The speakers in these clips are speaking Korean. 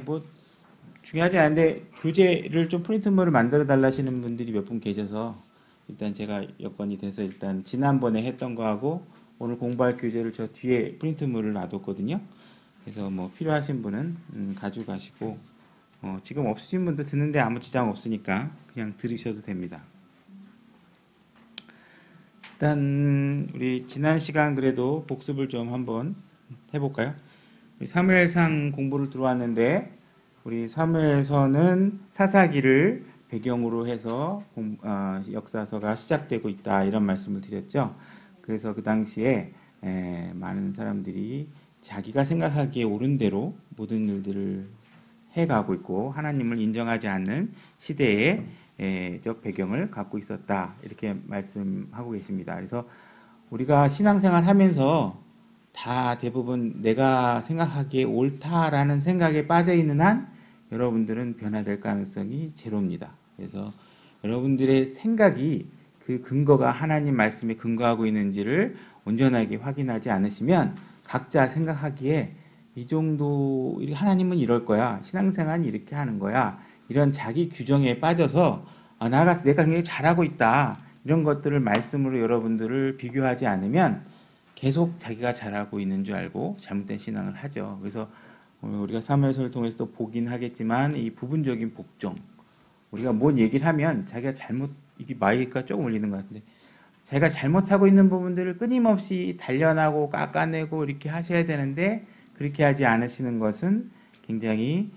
뭐 중요하지 않은데 교재를 좀 프린트물을 만들어 달라시는 분들이 몇 분 계셔서 일단 제가 여건이 돼서 일단 지난번에 했던 거하고 오늘 공부할 교재를 저 뒤에 프린트물을 놔뒀거든요. 그래서 뭐 필요하신 분은 가져가시고 지금 없으신 분도 듣는데 아무 지장 없으니까 그냥 들으셔도 됩니다. 일단 우리 지난 시간 그래도 복습을 좀 한번 해볼까요? 우리 사무엘상 공부를 들어왔는데 우리 사무엘서는 사사기를 배경으로 해서 역사서가 시작되고 있다 이런 말씀을 드렸죠. 그래서 그 당시에 많은 사람들이 자기가 생각하기에 옳은 대로 모든 일들을 해가고 있고 하나님을 인정하지 않는 시대의 적 배경을 갖고 있었다 이렇게 말씀하고 계십니다. 그래서 우리가 신앙생활 하면서 다 대부분 내가 생각하기에 옳다라는 생각에 빠져 있는 한 여러분들은 변화될 가능성이 제로입니다. 그래서 여러분들의 생각이 그 근거가 하나님 말씀에 근거하고 있는지를 온전하게 확인하지 않으시면 각자 생각하기에 이 정도 하나님은 이럴 거야. 신앙생활은 이렇게 하는 거야. 이런 자기 규정에 빠져서 내가 굉장히 잘하고 있다. 이런 것들을 말씀으로 여러분들을 비교하지 않으면 계속 자기가 잘하고 있는 줄 알고 잘못된 신앙을 하죠. 그래서 우리가 사무엘서를 통해서 또 보긴 하겠지만 이 부분적인 복종 우리가 뭔 얘기를 하면 자기가 잘못 이게 마이크가 조금 울리는 것 같은데 자기가 잘못하고 있는 부분들을 끊임없이 단련하고 깎아내고 이렇게 하셔야 되는데 그렇게 하지 않으시는 것은 굉장히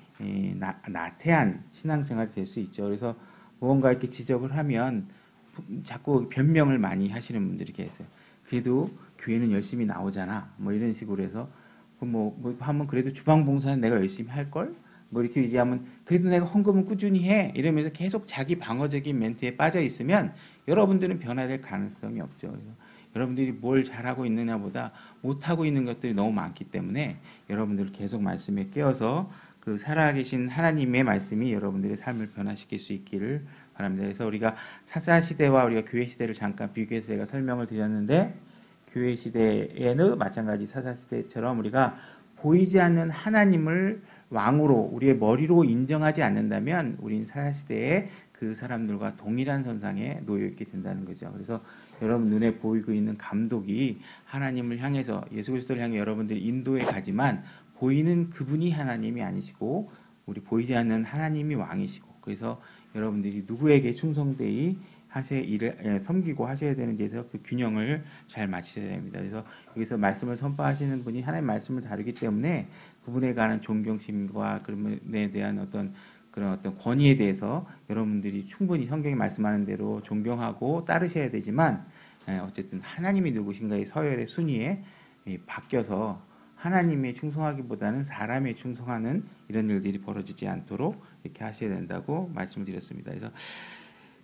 나태한 신앙생활이 될 수 있죠. 그래서 무언가 이렇게 지적을 하면 자꾸 변명을 많이 하시는 분들이 계세요. 그래도 교회는 열심히 나오잖아. 뭐 이런 식으로 해서 뭐 하면 그래도 주방 봉사는 내가 열심히 할 걸. 뭐 이렇게 얘기하면 그래도 내가 헌금은 꾸준히 해. 이러면서 계속 자기 방어적인 멘트에 빠져 있으면 여러분들은 변화될 가능성이 없죠. 그래서 여러분들이 뭘 잘하고 있느냐보다 못하고 있는 것들이 너무 많기 때문에 여러분들 계속 말씀에 깨어서 그 살아계신 하나님의 말씀이 여러분들의 삶을 변화시킬 수 있기를 바랍니다. 그래서 우리가 사사 시대와 우리가 교회 시대를 잠깐 비교해서 제가 설명을 드렸는데 교회 시대에는 마찬가지 사사 시대처럼 우리가 보이지 않는 하나님을 왕으로 우리의 머리로 인정하지 않는다면 우린 사사 시대에 그 사람들과 동일한 선상에 놓여 있게 된다는 거죠. 그래서 여러분 눈에 보이고 있는 감독이 하나님을 향해서 예수 그리스도를 향해 여러분들이 인도에 가지만 보이는 그분이 하나님이 아니시고 우리 보이지 않는 하나님이 왕이시고 그래서 여러분들이 누구에게 충성되이 일을 섬기고 하셔야 되는지에 대해서 그 균형을 잘 맞추셔야 됩니다. 그래서 여기서 말씀을 선포하시는 분이 하나님 말씀을 다루기 때문에 그분에 관한 존경심과 그분에 대한 그런 어떤 권위에 대해서 여러분들이 충분히 성경이 말씀하는 대로 존경하고 따르셔야 되지만 어쨌든 하나님이 누구신가의 서열의 순위에 바뀌어서 하나님의 충성하기보다는 사람의 충성하는 이런 일들이 벌어지지 않도록 이렇게 하셔야 된다고 말씀을 드렸습니다. 그래서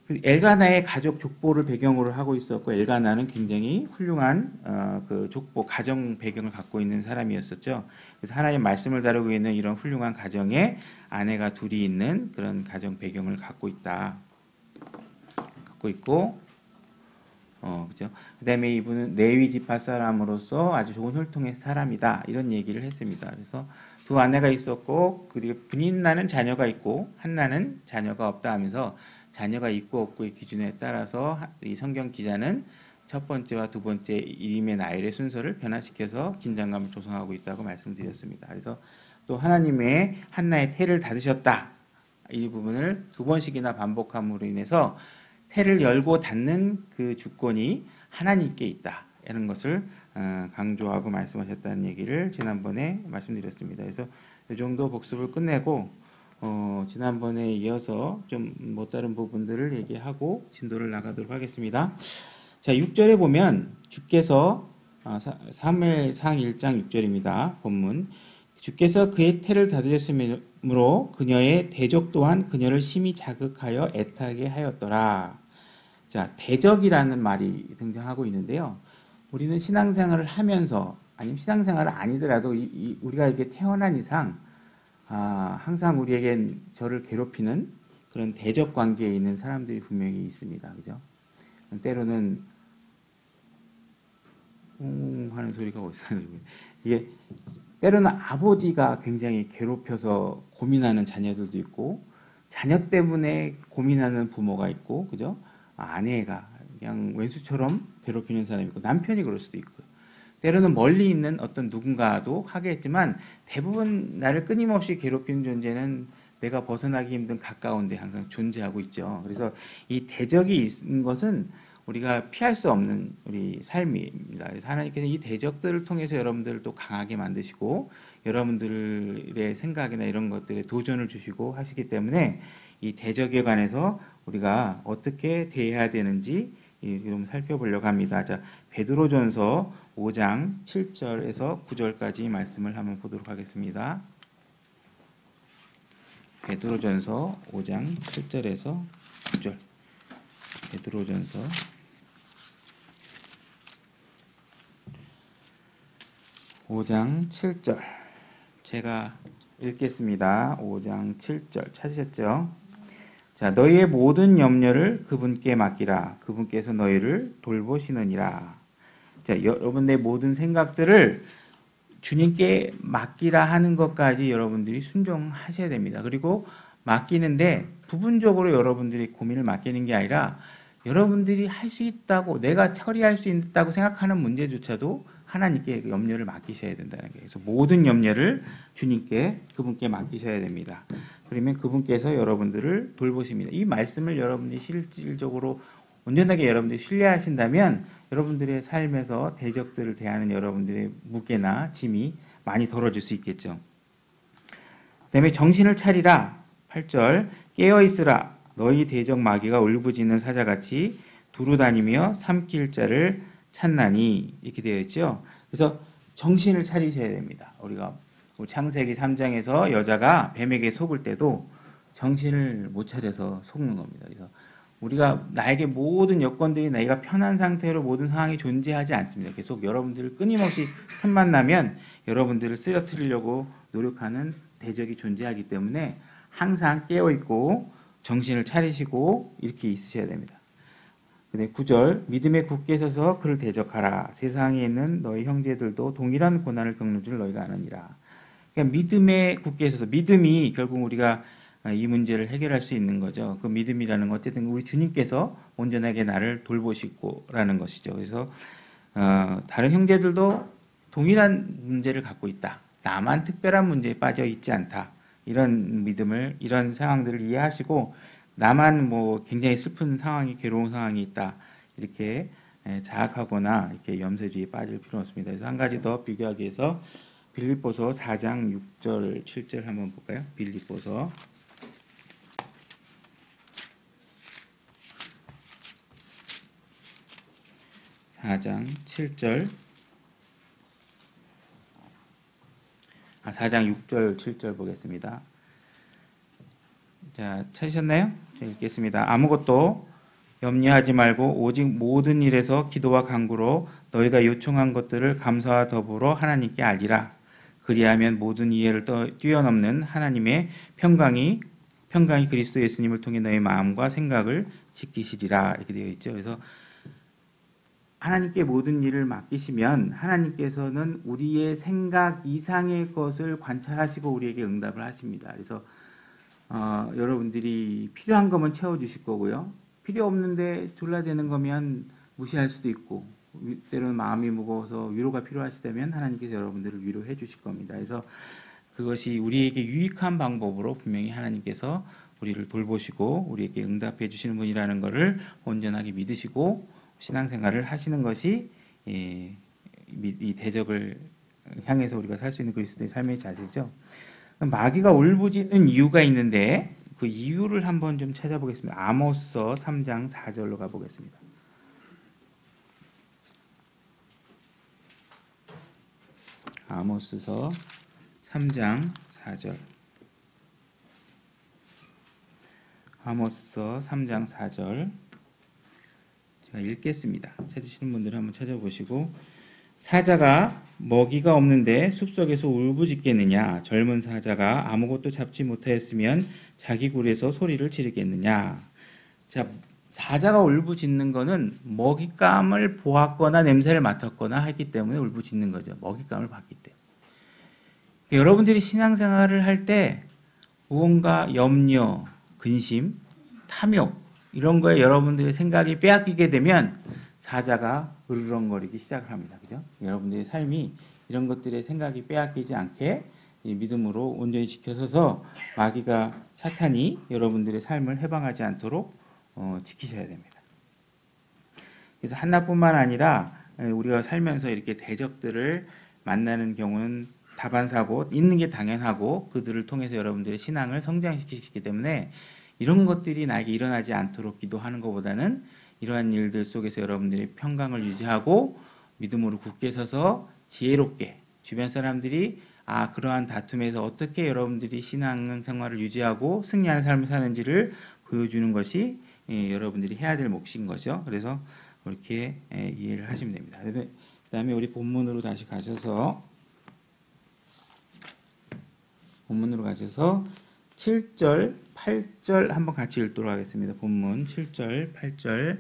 그 엘가나의 가족 족보를 배경으로 하고 있었고 엘가나는 굉장히 훌륭한 그 족보 가정 배경을 갖고 있는 사람이었었죠. 그래서 하나님 말씀을 다루고 있는 이런 훌륭한 가정에 아내가 둘이 있는 그런 가정 배경을 갖고 있고 그죠? 그다음에 이분은 레위 지파 사람으로서 아주 좋은 혈통의 사람이다 이런 얘기를 했습니다. 그래서 두 아내가 있었고 그리고 분인나는 자녀가 있고 한나는 자녀가 없다 하면서 자녀가 있고 없고의 기준에 따라서 이 성경 기자는 첫 번째와 두 번째 이름의 나열의 순서를 변화시켜서 긴장감을 조성하고 있다고 말씀드렸습니다. 그래서 또 하나님의 한나의 태를 닫으셨다 이 부분을 두 번씩이나 반복함으로 인해서 태를 열고 닫는 그 주권이 하나님께 있다 이런 것을 강조하고 말씀하셨다는 얘기를 지난번에 말씀드렸습니다. 그래서 이 정도 복습을 끝내고 지난번에 이어서 좀 못 다른 부분들을 얘기하고 진도를 나가도록 하겠습니다. 자, 6절에 보면 주께서 사무엘상 1장 6절입니다. 본문 주께서 그의 태를 닫으셨으므로 그녀의 대적 또한 그녀를 심히 자극하여 애타게 하였더라. 자, 대적이라는 말이 등장하고 있는데요. 우리는 신앙생활을 하면서 아니면 신앙생활은 아니더라도 우리가 이렇게 태어난 이상 항상 우리에겐 저를 괴롭히는 그런 대적 관계에 있는 사람들이 분명히 있습니다. 그죠? 때로는 하는 소리가 어디서 나는 이게 때로는 아버지가 굉장히 괴롭혀서 고민하는 자녀들도 있고, 자녀 때문에 고민하는 부모가 있고, 그죠? 아내가 그냥 왼수처럼 괴롭히는 사람이 있고, 남편이 그럴 수도 있고요. 때로는 멀리 있는 어떤 누군가도 하겠지만, 대부분 나를 끊임없이 괴롭히는 존재는 내가 벗어나기 힘든 가까운 데 항상 존재하고 있죠. 그래서 이 대적이 있는 것은 우리가 피할 수 없는 우리 삶입니다. 그래서 하나님께서 이 대적들을 통해서 여러분들을 또 강하게 만드시고 여러분들의 생각이나 이런 것들에 도전을 주시고 하시기 때문에 이 대적에 관해서 우리가 어떻게 대해야 되는지 좀 살펴보려고 합니다. 자, 베드로전서 5장 7절에서 9절까지 말씀을 한번 보도록 하겠습니다. 베드로전서 5장 7절에서 9절. 베드로전서 5장 7절. 제가 읽겠습니다. 5장 7절 찾으셨죠? 자, 너희의 모든 염려를 그분께 맡기라. 그분께서 너희를 돌보시느니라. 자, 여러분의 모든 생각들을 주님께 맡기라 하는 것까지 여러분들이 순종하셔야 됩니다. 그리고 맡기는데 부분적으로 여러분들이 고민을 맡기는 게 아니라 여러분들이 할 수 있다고, 내가 처리할 수 있다고 생각하는 문제조차도 하나님께 염려를 맡기셔야 된다는 거예요. 그래서 모든 염려를 주님께, 그분께 맡기셔야 됩니다. 그러면 그분께서 여러분들을 돌보십니다. 이 말씀을 여러분들이 실질적으로 온전하게 여러분들이 신뢰하신다면 여러분들의 삶에서 대적들을 대하는 여러분들의 무게나 짐이 많이 덜어질 수 있겠죠. 그 다음에 정신을 차리라. 8절. 깨어있으라. 너희 대적 마귀가 울부짖는 사자같이 두루다니며 삼킬 자를 찾나니. 이렇게 되어 있죠. 그래서 정신을 차리셔야 됩니다. 우리가 창세기 3장에서 여자가 뱀에게 속을 때도 정신을 못 차려서 속는 겁니다. 그래서 우리가 나에게 모든 여건들이 내가 편한 상태로 모든 상황이 존재하지 않습니다. 계속 여러분들을 끊임없이 틈만 나면 여러분들을 쓰러뜨리려고 노력하는 대적이 존재하기 때문에 항상 깨어있고 정신을 차리시고 이렇게 있으셔야 됩니다. 근데 9절. 믿음에 굳게 서서 그를 대적하라. 세상에 있는 너희 형제들도 동일한 고난을 겪는 줄 너희가 아느니라. 그러니까 믿음에 굳게 서서, 믿음이 결국 우리가 이 문제를 해결할 수 있는 거죠. 그 믿음이라는 건 어쨌든 우리 주님께서 온전하게 나를 돌보시고라는 것이죠. 그래서 다른 형제들도 동일한 문제를 갖고 있다. 나만 특별한 문제에 빠져 있지 않다. 이런 믿음을, 이런 상황들을 이해하시고 나만 뭐 굉장히 슬픈 상황이, 괴로운 상황이 있다. 이렇게 자학하거나 이렇게 염세주의에 빠질 필요는 없습니다. 그래서 한 가지 더 비교하기 위해서 빌립보서 4장 6절, 7절 한번 볼까요? 빌립보서 4장 7절, 4장 6절, 7절 보겠습니다. 자, 찾으셨나요? 제가 읽겠습니다. 아무것도 염려하지 말고 오직 모든 일에서 기도와 간구로 너희가 요청한 것들을 감사와 더불어 하나님께 알리라. 그리하면 모든 이해를 뛰어넘는 하나님의 평강이 그리스도 예수님을 통해 너희 마음과 생각을 지키시리라. 이렇게 되어 있죠. 그래서 하나님께 모든 일을 맡기시면 하나님께서는 우리의 생각 이상의 것을 관찰하시고 우리에게 응답을 하십니다. 그래서 여러분들이 필요한 거면 채워주실 거고요. 필요 없는데 졸라대는 거면 무시할 수도 있고, 때로는 마음이 무거워서 위로가 필요하시다면 하나님께서 여러분들을 위로해 주실 겁니다. 그래서 그것이 우리에게 유익한 방법으로 분명히 하나님께서 우리를 돌보시고 우리에게 응답해 주시는 분이라는 것을 온전하게 믿으시고 신앙생활을 하시는 것이 이 대적을 향해서 우리가 살 수 있는 그리스도의 삶의 자세죠. 마귀가 울부짖는 이유가 있는데 그 이유를 한번 좀 찾아보겠습니다. 아모스서 3장 4절로 가보겠습니다. 아모스서 3장 4절. 아모스서 3장 4절. 제가 읽겠습니다. 찾으시는 분들은 한번 찾아보시고. 사자가 먹이가 없는데 숲속에서 울부짖겠느냐? 젊은 사자가 아무것도 잡지 못하였으면 자기 굴에서 소리를 지르겠느냐? 자, 사자가 울부짖는 거는 먹잇감을 보았거나 냄새를 맡았거나 하기 때문에 울부짖는 거죠. 먹잇감을 봤기 때문에. 여러분들이 신앙생활을 할 때 무언가 염려, 근심, 탐욕 이런 거에 여러분들의 생각이 빼앗기게 되면 사자가 으르렁거리기 시작을 합니다. 그죠? 여러분들의 삶이 이런 것들의 생각이 빼앗기지 않게 이 믿음으로 온전히 지켜서서 마귀가 사탄이 여러분들의 삶을 해방하지 않도록 지키셔야 됩니다. 그래서 한나뿐만 아니라 우리가 살면서 이렇게 대적들을 만나는 경우는 다반사고 있는 게 당연하고 그들을 통해서 여러분들의 신앙을 성장시키기 때문에 이런 것들이 나에게 일어나지 않도록 기도하는 것보다는 이러한 일들 속에서 여러분들이 평강을 유지하고 믿음으로 굳게 서서 지혜롭게 주변 사람들이 그러한 다툼에서 어떻게 여러분들이 신앙생활을 유지하고 승리하는 삶을 사는지를 보여주는 것이 여러분들이 해야 될 몫인 거죠. 그래서 그렇게 이해를 하시면 됩니다. 그 다음에 우리 본문으로 다시 가셔서 7절, 8절 한번 같이 읽도록 하겠습니다. 본문 7절, 8절.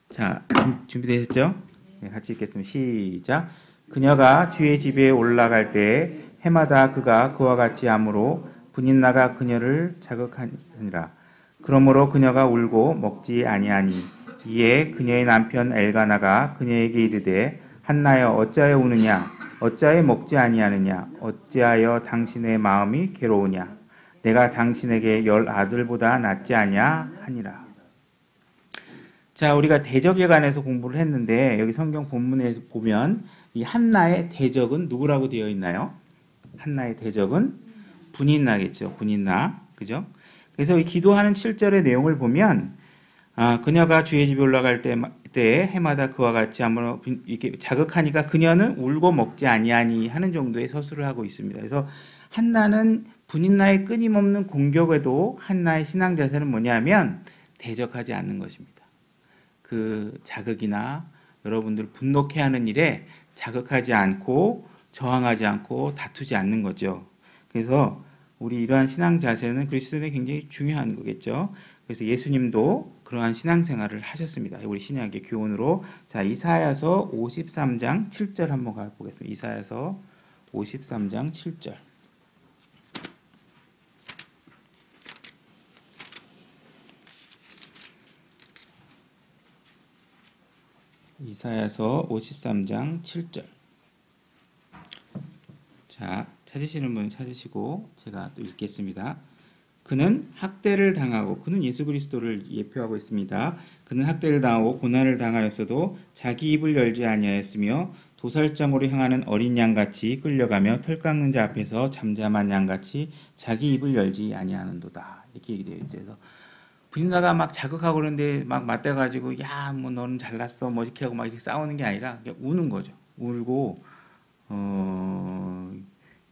자, 준비되셨죠? 네, 같이 읽겠습니다. 시작. 그녀가 주의 집에 올라갈 때 해마다 그가 그와 같이 함으로 분인나가 그녀를 자극하니라. 그러므로 그녀가 울고 먹지 아니하니 이에 그녀의 남편 엘가나가 그녀에게 이르되 한나여 어찌하여 우느냐 어찌하여 먹지 아니하느냐 어찌하여 당신의 마음이 괴로우냐 내가 당신에게 10 아들보다 낫지 아니하 하니라. 자, 우리가 대적에 관해서 공부를 했는데 여기 성경 본문에서 보면 이 한나의 대적은 누구라고 되어 있나요? 한나의 대적은 분인나겠죠. 분인나. 그죠? 그래서 이 기도하는 7절의 내용을 보면 그녀가 주의 집에 올라갈 때 해마다 그와 같이 함으로 이렇게 자극하니까 그녀는 울고 먹지 아니하니 하는 정도의 서술을 하고 있습니다. 그래서 한나는 분인나의 끊임없는 공격에도 한나의 신앙 자세는 뭐냐면 대적하지 않는 것입니다. 그 자극이나 여러분들 분노케 하는 일에 자극하지 않고 저항하지 않고 다투지 않는 거죠. 그래서 우리 이러한 신앙 자세는 그리스도인에 굉장히 중요한 거겠죠. 그래서 예수님도 그러한 신앙생활을 하셨습니다. 우리 신약의 교훈으로 자 이사야서 53장 7절 한번 가보겠습니다. 이사야서 53장 7절. 이사야서 53장 7절. 자, 찾으시는 분 찾으시고 제가 또 읽겠습니다. 그는 학대를 당하고 그는 예수 그리스도를 예표하고 있습니다. 그는 학대를 당하고 고난을 당하였어도 자기 입을 열지 아니하였으며 도살장으로 향하는 어린 양같이 끌려가며 털 깎는 자 앞에서 잠잠한 양같이 자기 입을 열지 아니하는도다. 이렇게 얘기되어 있죠. 그래서 분인나가 막 자극하고 그러는데 막 맞대가지고 야 뭐 너는 잘났어 뭐 이렇게 하고 막 이렇게 싸우는 게 아니라 그냥 우는 거죠. 울고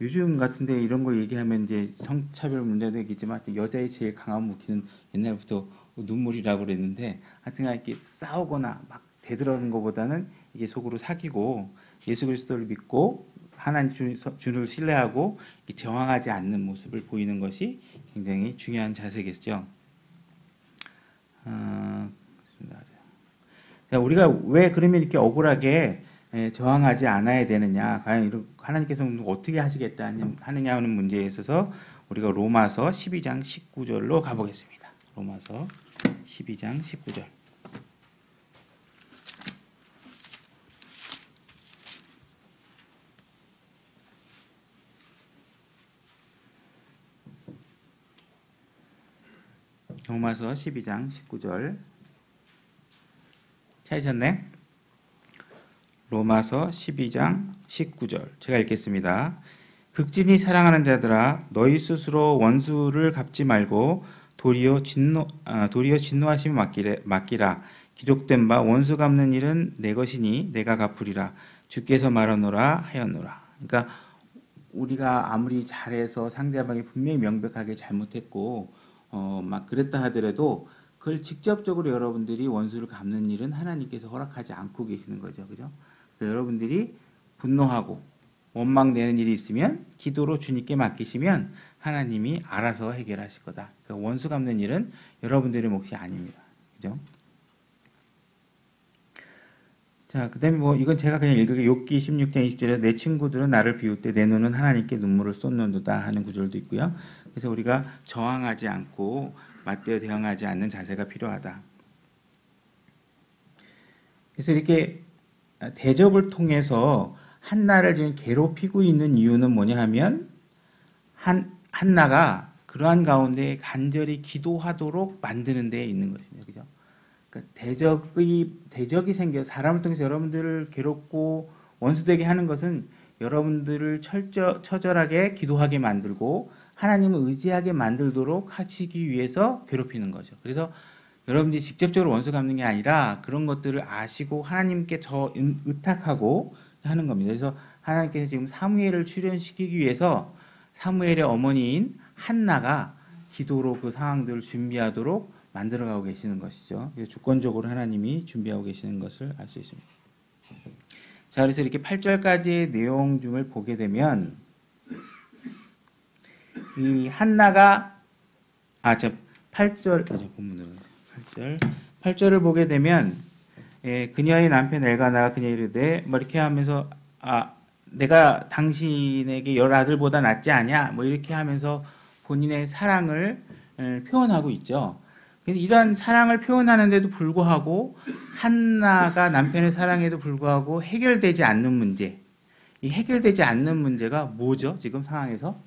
요즘 같은데 이런 걸 얘기하면 이제 성차별 문제도 있겠지만 여자의 제일 강한 무기는 옛날부터 눈물이라고 그랬는데 하여튼 이렇게 싸우거나 막 대들어는 것보다는 이게 속으로 사귀고 예수 그리스도를 믿고 하나님 주를 신뢰하고 저항하지 않는 모습을 보이는 것이 굉장히 중요한 자세겠죠. 우리가 왜 그러면 이렇게 억울하게 저항하지 않아야 되느냐, 과연 하나님께서 어떻게 하시겠다 하느냐 하는 문제에 있어서 우리가 로마서 12장 19절로 가보겠습니다. 로마서 12장 19절. 로마서 12장 19절 찾으셨네? 로마서 12장 19절 제가 읽겠습니다. 극진히 사랑하는 자들아 너희 스스로 원수를 갚지 말고 도리어 진노하심을 맡기라. 기록된 바 원수 갚는 일은 내 것이니 내가 갚으리라. 주께서 말하노라 하였노라. 그러니까 우리가 아무리 잘해서 상대방이 분명히 명백하게 잘못했고 막 그랬다 하더라도 그걸 직접적으로 여러분들이 원수를 갚는 일은 하나님께서 허락하지 않고 계시는 거죠. 그죠? 여러분들이 분노하고 원망 내는 일이 있으면 기도로 주님께 맡기시면 하나님이 알아서 해결하실 거다. 그러니까 원수 갚는 일은 여러분들의 몫이 아닙니다. 그죠? 자, 그다음에 뭐 이건 제가 그냥 읽을게. 욥기 16장 20절에서 내 친구들은 나를 비울 때 내 눈은 하나님께 눈물을 쏟는도다 하는 구절도 있고요. 그래서 우리가 저항하지 않고 맞대어 대응하지 않는 자세가 필요하다. 그래서 이렇게 대적을 통해서 한나를 지금 괴롭히고 있는 이유는 뭐냐 하면 한나가 그러한 가운데 간절히 기도하도록 만드는 데에 있는 것입니다. 그죠? 그러니까 대적이 생겨 사람을 통해서 여러분들을 괴롭고 원수되게 하는 것은 여러분들을 처절하게 기도하게 만들고 하나님을 의지하게 만들도록 하시기 위해서 괴롭히는 거죠. 그래서 여러분들이 직접적으로 원수 갚는 게 아니라 그런 것들을 아시고 하나님께 더 의탁하고 하는 겁니다. 그래서 하나님께서 지금 사무엘을 출현시키기 위해서 사무엘의 어머니인 한나가 기도로 그 상황들을 준비하도록 만들어가고 계시는 것이죠. 주권적으로 하나님이 준비하고 계시는 것을 알 수 있습니다. 자, 그래서 이렇게 8절까지의 내용 중을 보게 되면 이 한나가 8절을 보게 되면 그녀의 남편 엘가나가 그녀에 이르되 뭐 이렇게 하면서 내가 당신에게 10아들보다 낫지 않냐 뭐 이렇게 하면서 본인의 사랑을 표현하고 있죠. 그래서 이런 사랑을 표현하는데도 불구하고 한나가 남편의 사랑에도 불구하고 해결되지 않는 문제, 이 해결되지 않는 문제가 뭐죠? 지금 상황에서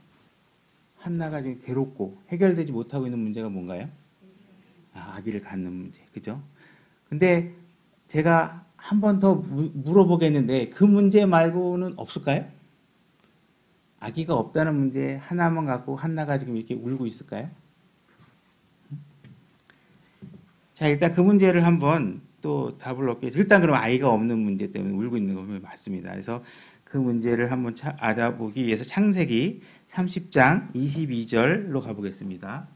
한나가 지금 괴롭고 해결되지 못하고 있는 문제가 뭔가요? 아기를 갖는 문제, 그죠? 근데 제가 한 번 더 물어보겠는데 그 문제 말고는 없을까요? 아기가 없다는 문제 하나만 갖고 한나가 지금 이렇게 울고 있을까요? 자, 일단 그 문제를 한번 또 답을 얻게. 일단 그럼 아이가 없는 문제 때문에 울고 있는 거 맞습니다. 그래서 그 문제를 한번 알아보기 위해서 창세기 30장 22절로 가보겠습니다.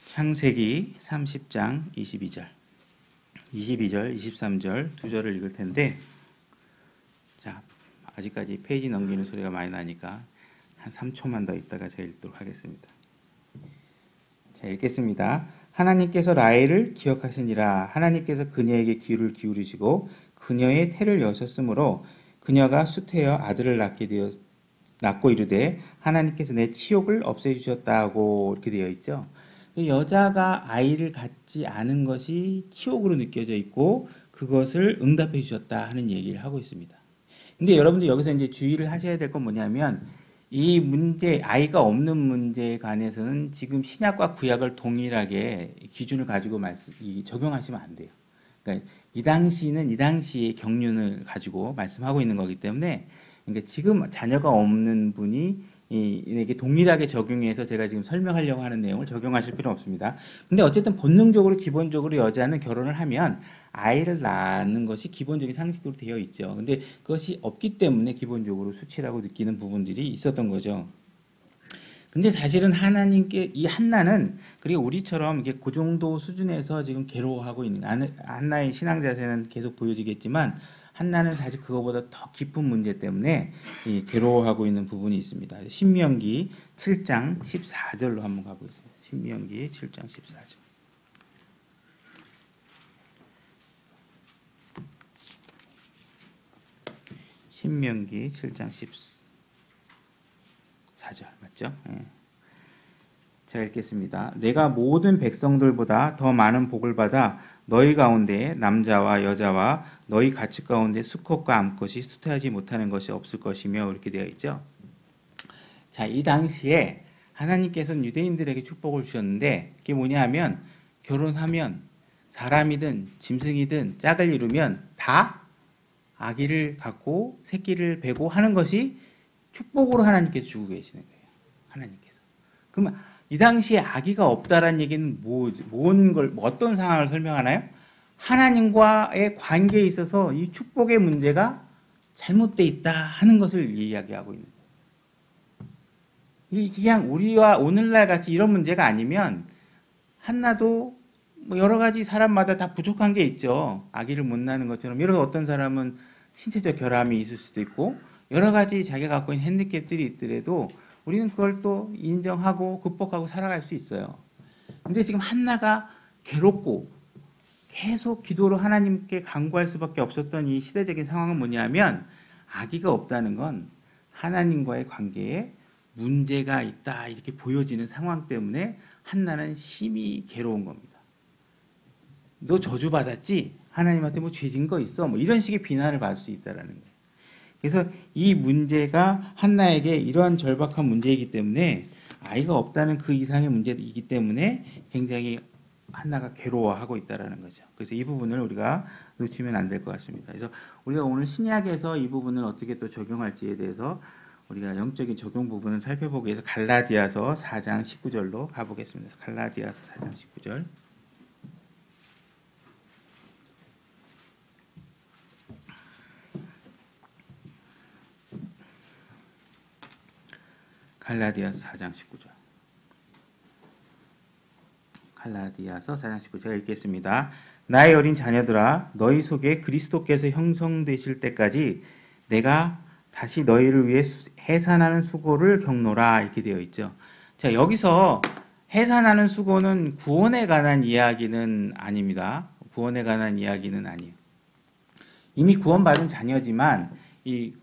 창세기 30장 22절, 23절 두 절을 읽을 텐데, 자, 아직까지 페이지 넘기는 소리가 많이 나니까 한 3초만 더 있다가 제가 읽도록 하겠습니다. 자, 읽겠습니다. 하나님께서 라헬을 기억하시니라. 하나님께서 그녀에게 귀를 기울이시고 그녀의 태를 여셨으므로 그녀가 수태여 아들을 낳고 이르되 하나님께서 내 치욕을 없애주셨다고 이렇게 되어 있죠. 여자가 아이를 갖지 않은 것이 치욕으로 느껴져 있고 그것을 응답해 주셨다 하는 얘기를 하고 있습니다. 근데 여러분들 여기서 이제 주의를 하셔야 될 건 뭐냐면 이 문제, 아이가 없는 문제에 관해서는 지금 신약과 구약을 동일하게 기준을 가지고 적용하시면 안 돼요. 그러니까 이 당시는 이 당시의 경륜을 가지고 말씀하고 있는 거기 때문에 그러니까 지금 자녀가 없는 분이 이게 동일하게 적용해서 제가 지금 설명하려고 하는 내용을 적용하실 필요는 없습니다. 근데 어쨌든 본능적으로 기본적으로 여자는 결혼을 하면 아이를 낳는 것이 기본적인 상식으로 되어 있죠. 근데 그것이 없기 때문에 기본적으로 수치라고 느끼는 부분들이 있었던 거죠. 근데 사실은 하나님께 이 한나는 그리고 우리처럼 이게 그 정도 수준에서 지금 괴로워하고 있는 한나의 신앙 자세는 계속 보여지겠지만 한나는 사실 그거보다 더 깊은 문제 때문에 괴로워하고 있는 부분이 있습니다. 신명기 7장 14절로 한번 가보겠습니다. 신명기 7장 14절. 신명기 7장 14절 맞죠? 예. 제가 읽겠습니다. 내가 모든 백성들보다 더 많은 복을 받아 너희 가운데 남자와 여자와 너희 가축 가운데 수컷과 암컷이 수태하지 못하는 것이 없을 것이며 이렇게 되어 있죠. 자, 이 당시에 하나님께서는 유대인들에게 축복을 주셨는데 그게 뭐냐 하면 결혼하면 사람이든 짐승이든 짝을 이루면 다 아기를 갖고 새끼를 베고 하는 것이 축복으로 하나님께서 주고 계시는 거예요. 하나님께서. 그러면 이 당시에 아기가 없다라는 얘기는 어떤 상황을 설명하나요? 하나님과의 관계에 있어서 이 축복의 문제가 잘못되어 있다 하는 것을 이야기하고 있는 거예요. 그냥 우리와 오늘날 같이 이런 문제가 아니면 한나도 뭐 여러 가지 사람마다 다 부족한 게 있죠. 아기를 못 낳는 것처럼 여러 어떤 사람은 신체적 결함이 있을 수도 있고 여러 가지 자기가 갖고 있는 핸디캡들이 있더라도 우리는 그걸 또 인정하고 극복하고 살아갈 수 있어요. 근데 지금 한나가 괴롭고 계속 기도로 하나님께 간구할 수밖에 없었던 이 시대적인 상황은 뭐냐면 아기가 없다는 건 하나님과의 관계에 문제가 있다 이렇게 보여지는 상황 때문에 한나는 심히 괴로운 겁니다. 너 저주받았지? 하나님한테 뭐 죄진 거 있어? 뭐 이런 식의 비난을 받을 수 있다라는 거예요. 그래서 이 문제가 한나에게 이러한 절박한 문제이기 때문에 아이가 없다는 그 이상의 문제이기 때문에 굉장히 한나가 괴로워하고 있다라는 거죠. 그래서 이 부분을 우리가 놓치면 안 될 것 같습니다. 그래서 우리가 오늘 신약에서 이 부분을 어떻게 또 적용할지에 대해서 우리가 영적인 적용 부분을 살펴보기 위해서 갈라디아서 4장 19절로 가보겠습니다. 갈라디아서 4장 19절. 갈라디아서 4장 19절. 갈라디아서 4장 19절 제가 읽겠습니다. 나의 어린 자녀들아 너희 속에 그리스도께서 형성되실 때까지 내가 다시 너희를 위해 해산하는 수고를 겪노라 이렇게 되어 있죠. 자, 여기서 해산하는 수고는 구원에 관한 이야기는 아닙니다. 구원에 관한 이야기는 아니에요. 이미 구원받은 자녀지만 이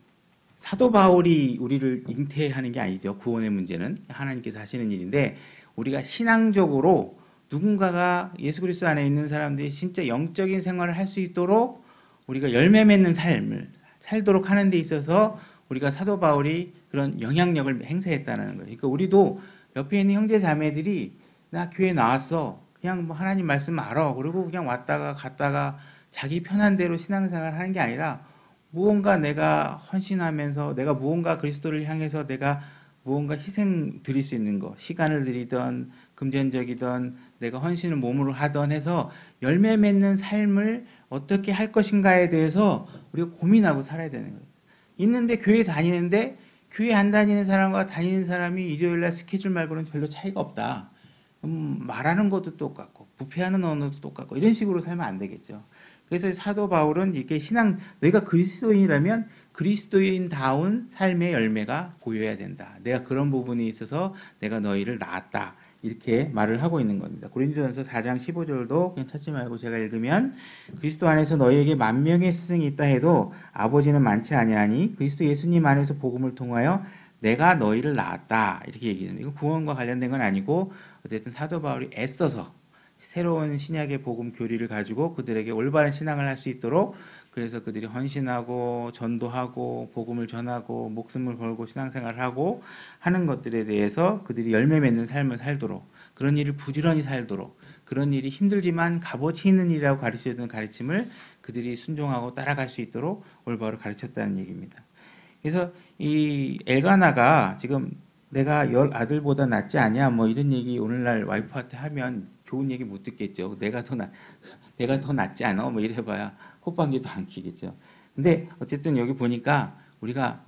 사도 바울이 우리를 잉태하는 게 아니죠. 구원의 문제는 하나님께서 하시는 일인데 우리가 신앙적으로 누군가가 예수 그리스도 안에 있는 사람들이 진짜 영적인 생활을 할 수 있도록 우리가 열매 맺는 삶을 살도록 하는 데 있어서 우리가 사도 바울이 그런 영향력을 행사했다는 거예요. 그러니까 우리도 옆에 있는 형제 자매들이 나 교회 나왔어. 그냥 뭐 하나님 말씀 알아. 그리고 그냥 왔다가 갔다가 자기 편한 대로 신앙생활을 하는 게 아니라 무언가 내가 헌신하면서 내가 무언가 그리스도를 향해서 내가 무언가 희생 드릴 수 있는 거, 시간을 드리던 금전적이던 내가 헌신을 몸으로 하던 해서 열매 맺는 삶을 어떻게 할 것인가에 대해서 우리가 고민하고 살아야 되는 거예요. 있는데 교회 다니는데 교회 안 다니는 사람과 다니는 사람이 일요일날 스케줄 말고는 별로 차이가 없다. 말하는 것도 똑같고 부패하는 언어도 똑같고 이런 식으로 살면 안 되겠죠. 그래서 사도 바울은 이렇게 너희가 그리스도인이라면 그리스도인다운 삶의 열매가 보여야 된다. 내가 그런 부분에 있어서 내가 너희를 낳았다. 이렇게 말을 하고 있는 겁니다. 고린도전서 4장 15절도 그냥 찾지 말고 제가 읽으면 그리스도 안에서 너희에게 만명의 스승이 있다 해도 아버지는 많지 아니하니 그리스도 예수님 안에서 복음을 통하여 내가 너희를 낳았다. 이렇게 얘기합니다. 이거 구원과 관련된 건 아니고 어쨌든 사도 바울이 애써서 새로운 신약의 복음 교리를 가지고 그들에게 올바른 신앙을 할 수 있도록 그래서 그들이 헌신하고 전도하고 복음을 전하고 목숨을 걸고 신앙생활을 하고 하는 것들에 대해서 그들이 열매 맺는 삶을 살도록 그런 일을 부지런히 살도록 그런 일이 힘들지만 값어치 있는 일이라고 가르쳐주는 가르침을 그들이 순종하고 따라갈 수 있도록 올바로 가르쳤다는 얘기입니다. 그래서 이 엘가나가 지금 내가 열 아들보다 낫지 않냐 뭐 이런 얘기 오늘날 와이프한테 하면 좋은 얘기 못 듣겠죠. 내가 더 낫지 않아? 뭐 이래봐야 호빵기도 안 키겠죠. 근데 어쨌든 여기 보니까 우리가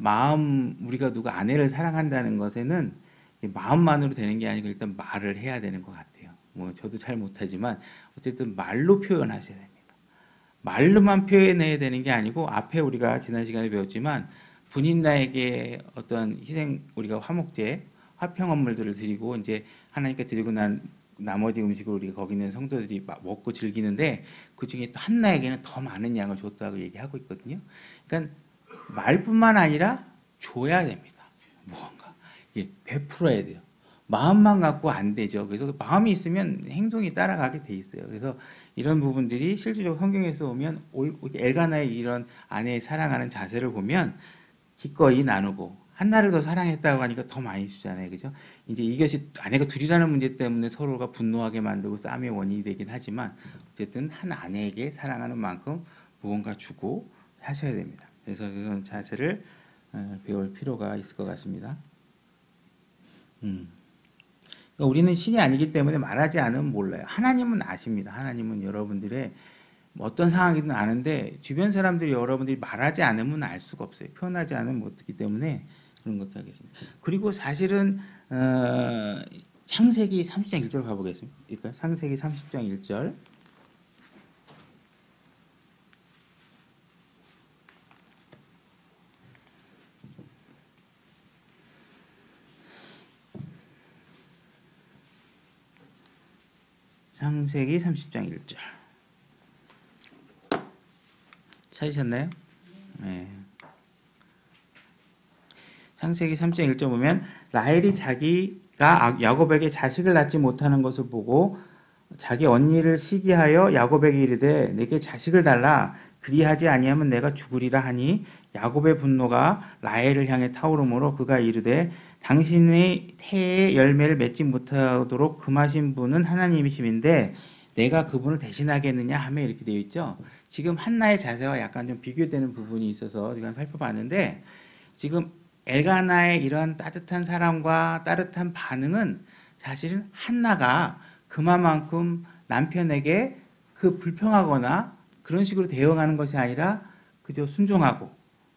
누가 아내를 사랑한다는 것에는 마음만으로 되는 게 아니고 일단 말을 해야 되는 것 같아요. 뭐 저도 잘 못하지만 어쨌든 말로 표현하셔야 됩니다. 말로만 표현해야 되는 게 아니고 앞에 우리가 지난 시간에 배웠지만 분인나에게 어떤 희생 우리가 화목제 화평원물들을 드리고 이제 하나님께 드리고 난 나머지 음식을 우리가 거기 있는 성도들이 먹고 즐기는데 그 중에 또 한나에게는 더 많은 양을 줬다고 얘기하고 있거든요. 그러니까 말뿐만 아니라 줘야 됩니다. 무언가 베풀어야 돼요. 마음만 갖고 안 되죠. 그래서 마음이 있으면 행동이 따라가게 돼 있어요. 그래서 이런 부분들이 실질적으로 성경에서 보면 엘가나의 이런 아내의 사랑하는 자세를 보면 기꺼이 나누고 한나를 더 사랑했다고 하니까 더 많이 주잖아요. 그죠? 이제 이것이 아내가 둘이라는 문제 때문에 서로가 분노하게 만들고 싸움의 원인이 되긴 하지만 어쨌든 한 아내에게 사랑하는 만큼 무언가 주고 하셔야 됩니다. 그래서 그런 자세를 배울 필요가 있을 것 같습니다. 그러니까 우리는 신이 아니기 때문에 말하지 않으면 몰라요. 하나님은 아십니다. 하나님은 여러분들의 어떤 상황이든 아는데 주변 사람들이 여러분들이 말하지 않으면 알 수가 없어요. 표현하지 않으면 못하기 때문에 그런 것도 하겠습니다. 그리고 사실은 창세기 30장 1절 가보겠습니다. 그러니까 창세기 30장 1절 창세기 30장 1절. 찾으셨나요? 네. 창세기 30장 1절 보면 라헬이 자기가 야곱에게 자식을 낳지 못하는 것을 보고 자기 언니를 시기하여 야곱에게 이르되 내게 자식을 달라 그리하지 아니하면 내가 죽으리라 하니 야곱의 분노가 라헬을 향해 타오르므로 그가 이르되 당신의 태의 열매를 맺지 못하도록 금하신 분은 하나님이심인데 내가 그분을 대신하겠느냐 하며 이렇게 되어 있죠. 지금 한나의 자세와 약간 좀 비교되는 부분이 있어서 우리가 살펴봤는데 지금 엘가나의 이런 따뜻한 사랑과 따뜻한 반응은 사실은 한나가 그만큼 남편에게 그 불평하거나 그런 식으로 대응하는 것이 아니라 그저 순종하고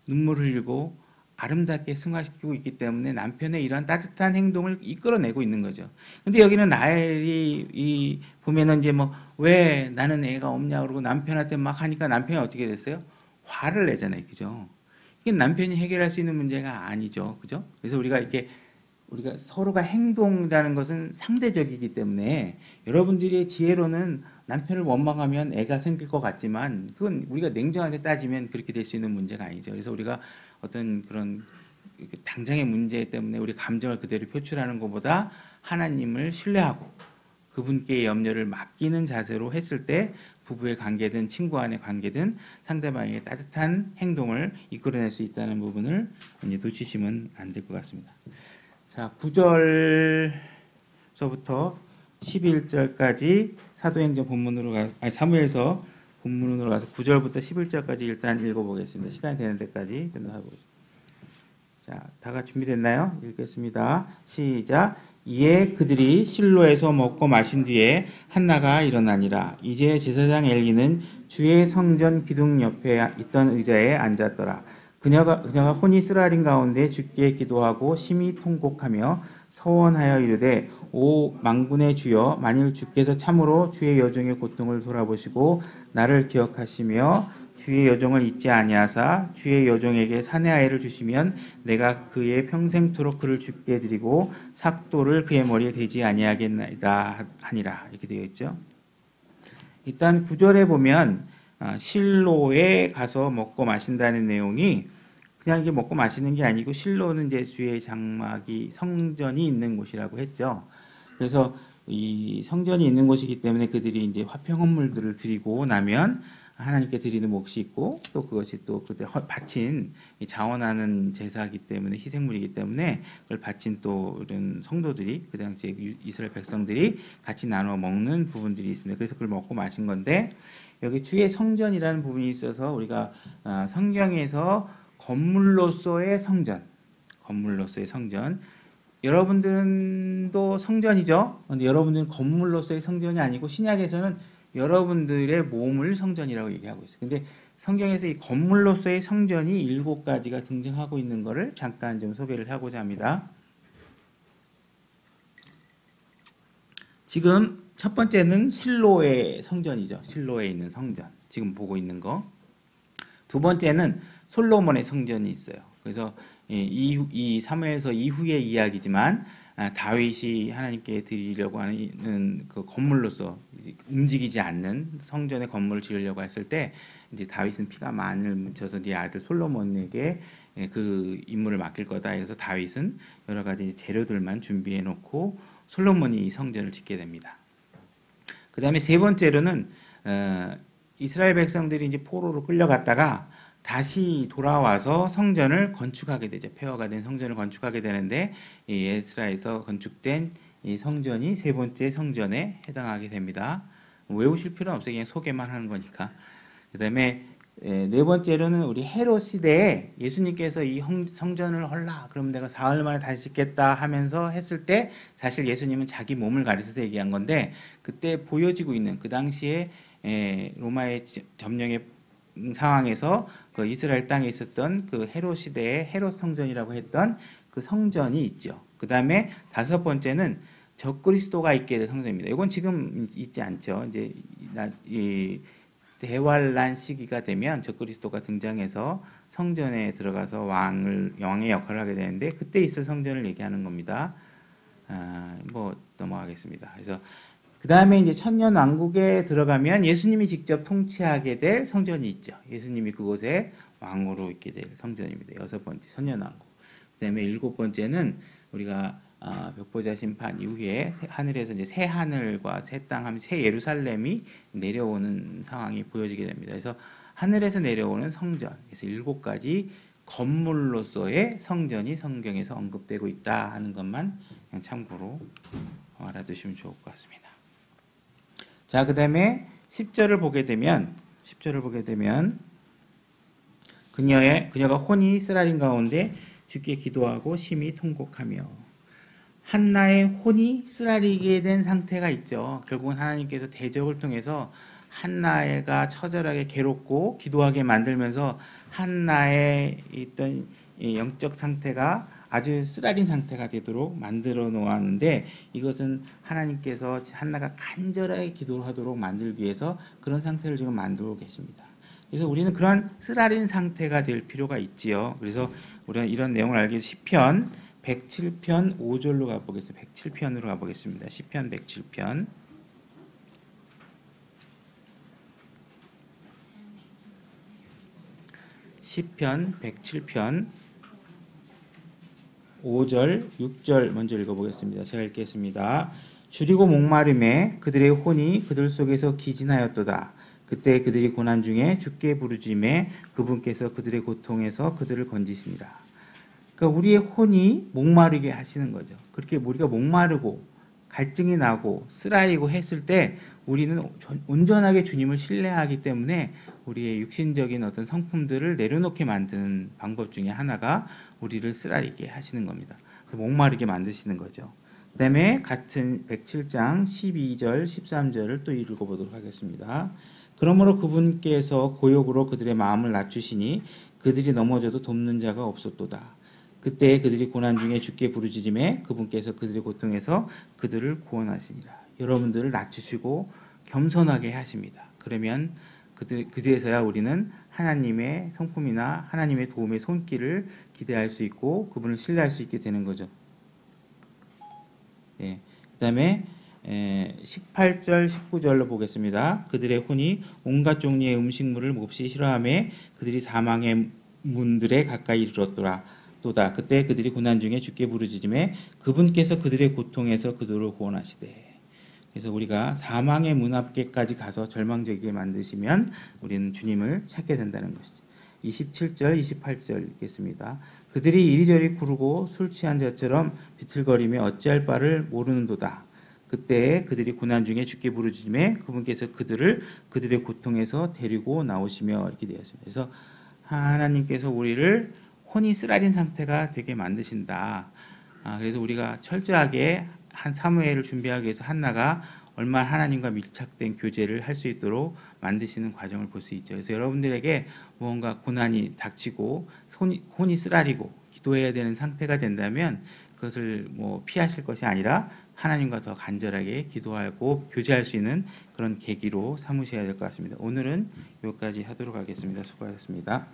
눈물 흘리고 아름답게 승화시키고 있기 때문에 남편의 이런 따뜻한 행동을 이끌어내고 있는 거죠. 근데 여기는 라헬이 보면은 이제 뭐 왜 나는 애가 없냐 그러고 남편한테 막 하니까 남편이 어떻게 됐어요? 화를 내잖아요. 그죠? 이게 남편이 해결할 수 있는 문제가 아니죠. 그죠? 그래서 우리가 서로가 행동이라는 것은 상대적이기 때문에 여러분들의 지혜로는 남편을 원망하면 애가 생길 것 같지만 그건 우리가 냉정하게 따지면 그렇게 될 수 있는 문제가 아니죠. 그래서 우리가 어떤 그런 당장의 문제 때문에 우리 감정을 그대로 표출하는 것보다 하나님을 신뢰하고 그분께 염려를 맡기는 자세로 했을 때 부부의 관계든 친구 간의 관계든 상대방에게 따뜻한 행동을 이끌어낼 수 있다는 부분을 이제 놓치시면 안 될 것 같습니다. 자, 9절서부터 11절까지 사도행전 본문으로 사무엘서 본문으로 가서 9절부터 11절까지 일단 읽어보겠습니다. 시간이 되는 데까지 해보겠습니다. 자, 다 같이 준비됐나요? 읽겠습니다. 시작. 이에 그들이 실로에서 먹고 마신 뒤에 한나가 일어나니라. 이제 제사장 엘리는 주의 성전 기둥 옆에 있던 의자에 앉았더라. 그녀가 혼이 쓰라린 가운데 주께 기도하고 심히 통곡하며 서원하여 이르되 오 만군의 주여 만일 주께서 참으로 주의 여종의 고통을 돌아보시고 나를 기억하시며 주의 여종을 잊지 아니하사 주의 여종에게 사내 아이를 주시면 내가 그의 평생토록 그를 주께 드리고 삭도를 그의 머리에 대지 아니하겠나이다 하니라. 이렇게 되어 있죠. 일단 9절에 보면 실로에 가서 먹고 마신다는 내용이 그냥 이게 먹고 마시는 게 아니고 실로는 이제 주의 장막이 성전이 있는 곳이라고 했죠. 그래서 이 성전이 있는 곳이기 때문에 그들이 이제 화평헌물들을 드리고 나면 하나님께 드리는 몫이 있고 또 그것이 또 그때 바친 자원하는 제사이기 때문에 희생물이기 때문에 그걸 바친 또 이런 성도들이 그 당시에 이스라엘 백성들이 같이 나눠 먹는 부분들이 있습니다. 그래서 그걸 먹고 마신 건데 여기 주의 성전이라는 부분이 있어서 우리가 성경에서 건물로서의 성전, 여러분들도 성전이죠. 그런데 여러분들은 건물로서의 성전이 아니고 신약에서는 여러분들의 몸을 성전이라고 얘기하고 있어요. 근데 성경에서 이 건물로서의 성전이 7가지가 등장하고 있는 것을 잠깐 좀 소개를 하고자 합니다. 지금 첫 번째는 실로의 성전이죠. 실로에 있는 성전. 지금 보고 있는 거. 두 번째는 솔로몬의 성전이 있어요. 그래서 이 사무엘서 이후의 이야기지만 다윗이 하나님께 드리려고 하는 그 건물로서 움직이지 않는 성전의 건물을 지으려고 했을 때 이제 다윗은 피가 많이 묻혀서 네 아들 솔로몬에게 그 임무를 맡길 거다. 그래서 다윗은 여러 가지 재료들만 준비해 놓고 솔로몬이 이 성전을 짓게 됩니다. 그 다음에 세 번째로는 이스라엘 백성들이 이제 포로로 끌려갔다가 다시 돌아와서 성전을 건축하게 되죠. 폐허가 된 성전을 건축하게 되는데 이 에스라에서 건축된 이 성전이 세 번째 성전에 해당하게 됩니다. 외우실 필요는 없어요. 그냥 소개만 하는 거니까. 그 다음에 네 번째로는 우리 헤롯 시대에 예수님께서 이 성전을 헐라 그럼 내가 사흘 만에 다시 짓겠다 하면서 했을 때 사실 예수님은 자기 몸을 가리켜서 얘기한 건데 그때 보여지고 있는 그 당시에 로마의 점령의 상황에서 그 이스라엘 땅에 있었던 그 헤롯 시대의 헤롯 성전이라고 했던 그 성전이 있죠. 그 다음에 다섯 번째는 적그리스도가 있게 된 성전입니다. 이건 지금 있지 않죠. 이제 이 대환란 시기가 되면 적그리스도가 등장해서 성전에 들어가서 왕의 역할을 하게 되는데 그때 있을 성전을 얘기하는 겁니다. 뭐 넘어가겠습니다. 그래서 그 다음에 이제 천년왕국에 들어가면 예수님이 직접 통치하게 될 성전이 있죠. 예수님이 그곳에 왕으로 있게 될 성전입니다. 6번째 천년왕국. 그 다음에 7번째는 우리가 벽보자 심판 이후에 하늘에서 이제 새 하늘과 새 땅 하면 새 예루살렘이 내려오는 상황이 보여지게 됩니다. 그래서 하늘에서 내려오는 성전, 그래서 7가지 건물로서의 성전이 성경에서 언급되고 있다 하는 것만 그냥 참고로 알아두시면 좋을 것 같습니다. 자, 그 다음에 10절을 보게 되면 그녀가 혼이 쓰라린 가운데 주께 기도하고 심히 통곡하며, 한나의 혼이 쓰라리게 된 상태가 있죠. 결국은 하나님께서 대적을 통해서 한나가 처절하게 괴롭고 기도하게 만들면서 한나의 있던 영적 상태가 아주 쓰라린 상태가 되도록 만들어 놓았는데, 이것은 하나님께서 한나가 간절하게 기도를 하도록 만들기 위해서 그런 상태를 지금 만들고 계십니다. 그래서 우리는 그러한 쓰라린 상태가 될 필요가 있지요. 그래서 우리는 이런 내용을 알기 위해서 시편 107편 5절로 가보겠습니다. 107편으로 가보겠습니다. 시편 107편. 시편 107편 5절, 6절 먼저 읽어보겠습니다. 제가 읽겠습니다. 줄이고 목마름에 그들의 혼이 그들 속에서 기진하였도다. 그때 그들이 고난 중에 주께 부르짖음에 그분께서 그들의 고통에서 그들을 건지시니라. 그러니까 우리의 혼이 목마르게 하시는 거죠. 그렇게 우리가 목마르고 갈증이 나고 쓰라리고 했을 때 우리는 온전하게 주님을 신뢰하기 때문에 우리의 육신적인 어떤 성품들을 내려놓게 만드는 방법 중에 하나가 우리를 쓰라리게 하시는 겁니다. 그래서 목마르게 만드시는 거죠. 그 다음에 같은 107장 12절 13절을 또 읽어보도록 하겠습니다. 그러므로 그분께서 고욕으로 그들의 마음을 낮추시니 그들이 넘어져도 돕는 자가 없었도다. 그때 그들이 고난 중에 주께 부르짖음에 그분께서 그들의 고통에서 그들을 구원하시니라. 여러분들을 낮추시고 겸손하게 하십니다. 그러면 그제서야 우리는 하나님의 성품이나 하나님의 도움의 손길을 기대할 수 있고 그분을 신뢰할 수 있게 되는 거죠. 예. 그 다음에 18절 19절로 보겠습니다. 그들의 혼이 온갖 종류의 음식물을 몹시 싫어하며 그들이 사망의 문들에 가까이 이르렀더라. 또다. 그때 그들이 고난 중에 주께 부르짖음에 그분께서 그들의 고통에서 그들을 구원하시되. 그래서 우리가 사망의 문 앞에까지 가서 절망적이게 만드시면 우리는 주님을 찾게 된다는 것이죠. 27절 28절 읽겠습니다. 그들이 이리저리 구르고 술 취한 자처럼 비틀거리며 어찌할 바를 모르는도다. 그때 그들이 고난 중에 주께 부르짖음에 그분께서 그들의 고통에서 데리고 나오시며 이렇게 되었습니다. 그래서 하나님께서 우리를 혼이 쓰라린 상태가 되게 만드신다. 그래서 우리가 철저하게 한 사무엘을 준비하기 위해서 한나가 얼마나 하나님과 밀착된 교제를 할 수 있도록 만드시는 과정을 볼 수 있죠. 그래서 여러분들에게 무언가 고난이 닥치고 혼이 쓰라리고 기도해야 되는 상태가 된다면 그것을 피하실 것이 아니라 하나님과 더 간절하게 기도하고 교제할 수 있는 그런 계기로 삼으셔야 될 것 같습니다. 오늘은 여기까지 하도록 하겠습니다. 수고하셨습니다.